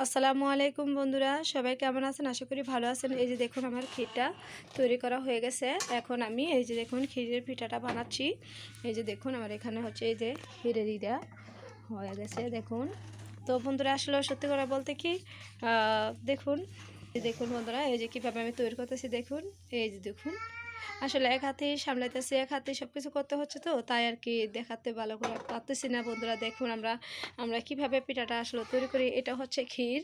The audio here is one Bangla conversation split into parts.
আসসালামু আলাইকুম বন্ধুরা, সবাই কেমন আছেন? আশা করি ভালো আছেন। এই যে দেখুন আমার ক্ষীরটা তৈরি করা হয়ে গেছে। এখন আমি এই যে দেখুন ক্ষীরের পিঠাটা বানাচ্ছি। এই যে দেখুন আমার এখানে হচ্ছে এই যে ক্ষীরের ইটা হয়ে গেছে দেখুন। তো বন্ধুরা আসলে সত্যি কথা বলতে কি দেখুন দেখুন বন্ধুরা এই যে কীভাবে আমি তৈরি করতেছি দেখুন। এই যে দেখুন আসলে এক হাতেই সামলাইতেছি, এক হাতেই সব কিছু করতে হচ্ছে, তো তাই আর কি দেখাতে ভালো করে পারতেছি না বন্ধুরা। দেখুন আমরা কিভাবে পিঠাটা আসলে তৈরি করি। এটা হচ্ছে ক্ষীর,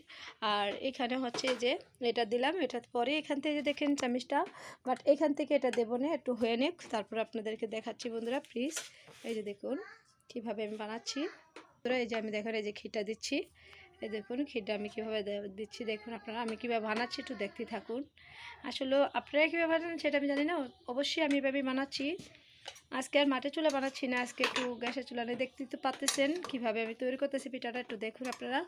আর এখানে হচ্ছে যে এটা দিলাম, এটা পরে এখান থেকে দেখেন চামিচটা, বাট এখান থেকে এটা দেবো না, একটু হয়ে নিক তারপর আপনাদেরকে দেখাচ্ছি বন্ধুরা প্লিজ। এই যে দেখুন কীভাবে আমি বানাচ্ছি বন্ধুরা। এই যে আমি দেখেন এই যে ক্ষীরটা দিচ্ছি, এই দেখুন ক্ষীরটা আমি কীভাবে দিচ্ছি দেখুন। আপনারা আমি কীভাবে বানাচ্ছি একটু দেখতে থাকুন। আসলে আপনারা কীভাবে বানান সেটা আমি জানি না, অবশ্যই আমি এভাবেই বানাচ্ছি। আজকে আর মাটির চুলা বানাচ্ছি না, আজকে একটু গ্যাসের চুলা নিয়ে দেখতে তো পারতেছেন কীভাবে আমি তৈরি করতেছি পিঠাটা, একটু দেখুন আপনারা।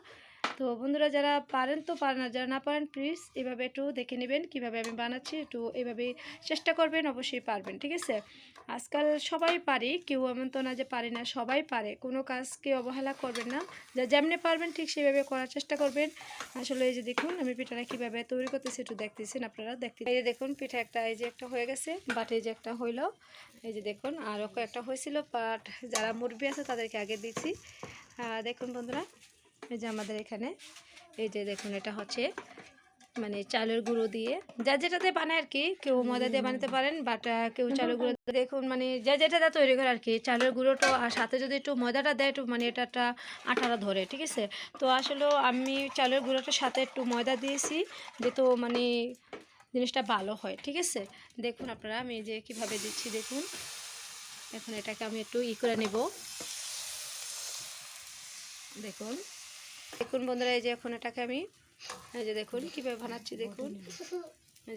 তো বন্ধুরা যারা পারেন তো পারেন, না যারা না পারেন প্লিজ এভাবে একটু দেখে নেবেন কীভাবে আমি বানাচ্ছি, একটু এভাবেই চেষ্টা করবেন, অবশ্যই পারবেন, ঠিক আছে। আজকাল সবাই পারি, কেউ এমন তো না যে পারি না, সবাই পারে, কোনো কাজকে অবহেলা করবেন না, যা যেমনি পারবেন ঠিক সেভাবে করার চেষ্টা করবেন। আসলে এই যে দেখুন আমি পিঠাটা কীভাবে তৈরি করতেছি একটু দেখতেছেন আপনারা, দেখতে এই যে দেখুন পিঠা একটা এই যে একটা হয়ে গেছে, বাট এই যে একটা হইলো, এই যে দেখুন আরও কয়েকটা হয়েছিল, বাট যারা মুরব্বি আছে তাদেরকে আগে দিচ্ছি। দেখুন বন্ধুরা এই যে আমাদের এখানে এই যে দেখুন এটা হচ্ছে মানে চালের গুঁড়ো দিয়ে যা যেটাতে বানায় আর কি, কেউ ময়দা দিয়ে বানাতে পারেন, বাট কেউ চালের গুঁড়ো দেখুন মানে যা যেটা তৈরি করে আর কি। চালের গুঁড়োটা আর সাথে যদি একটু ময়দাটা দেয় একটু মানে এটা একটা আঠাটা ধরে, ঠিক আছে। তো আসলে আমি চালের গুঁড়োটার সাথে একটু ময়দা দিয়েছি যেহেতু মানে জিনিসটা ভালো হয়, ঠিক আছে। দেখুন আপনারা আমি যে কিভাবে দিচ্ছি দেখুন। এখন এটাকে আমি একটু করে নেব দেখুন। দেখুন বন্ধুরা এই যে এখন এটাকে আমি এই যে দেখুন কীভাবে বানাচ্ছি দেখুন।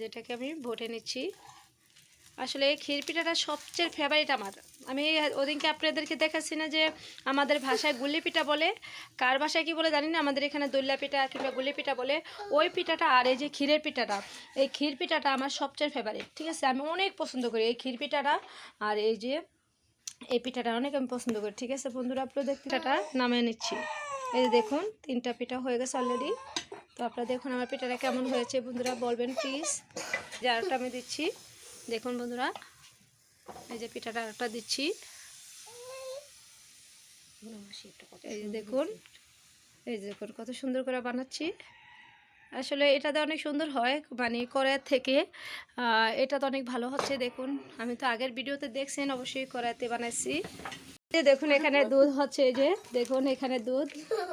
যেটাকে আমি ভোটে নিচ্ছি। আসলে এই ক্ষীর পিঠাটা সবচেয়ে ফেভারিট আমার। আমি ওদিনকে আপনাদেরকে দেখাচ্ছি না যে আমাদের ভাষায় গুলি পিঠা বলে, কার ভাষায় কি বলে জানি না, আমাদের এখানে দইলা পিঠা কিংবা গুলি পিঠা বলে ওই পিঠাটা। আর এই যে ক্ষীরের পিঠাটা, এই ক্ষীর পিঠাটা আমার সবচেয়ে ফেভারিট, ঠিক আছে। আমি অনেক পছন্দ করি এই ক্ষীর পিঠাটা, আর এই যে এই পিঠাটা অনেক আমি পছন্দ করি, ঠিক আছে বন্ধুরা। আপনাদের পিঠাটা নামিয়ে নিচ্ছি। এই যে দেখুন 3টা পিঠা হয়ে গেছে অলরেডি। তো আপনারা দেখুন আমার পিঠাটা কেমন হয়েছে বন্ধুরা বলবেন প্লিজ। যে আরেকটা আমি দিচ্ছি দেখুন বন্ধুরা, এই যে পিঠাটা আরেকটা দিচ্ছি, এই যে দেখুন, এই যে দেখুন কত সুন্দর করে বানাচ্ছি। আসলে এটাতে অনেক সুন্দর হয় মানে কড়াইয়ের থেকে, এটা তো অনেক ভালো হচ্ছে দেখুন। আমি তো আগের ভিডিওতে দেখছেন অবশ্যই কড়াইতে বানাইছি। দেখুন এখানে দুধ হচ্ছে, এই যে দেখুন এখানে দুধ,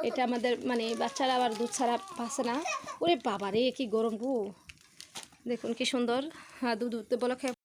এটা আমাদের মানে বাচ্চারা আবার দুধ ছাড়া পাচ্ছে না। ওরে বাবা রে কি গরম গো, দেখুন কি সুন্দর। দুধ উঠতে বলো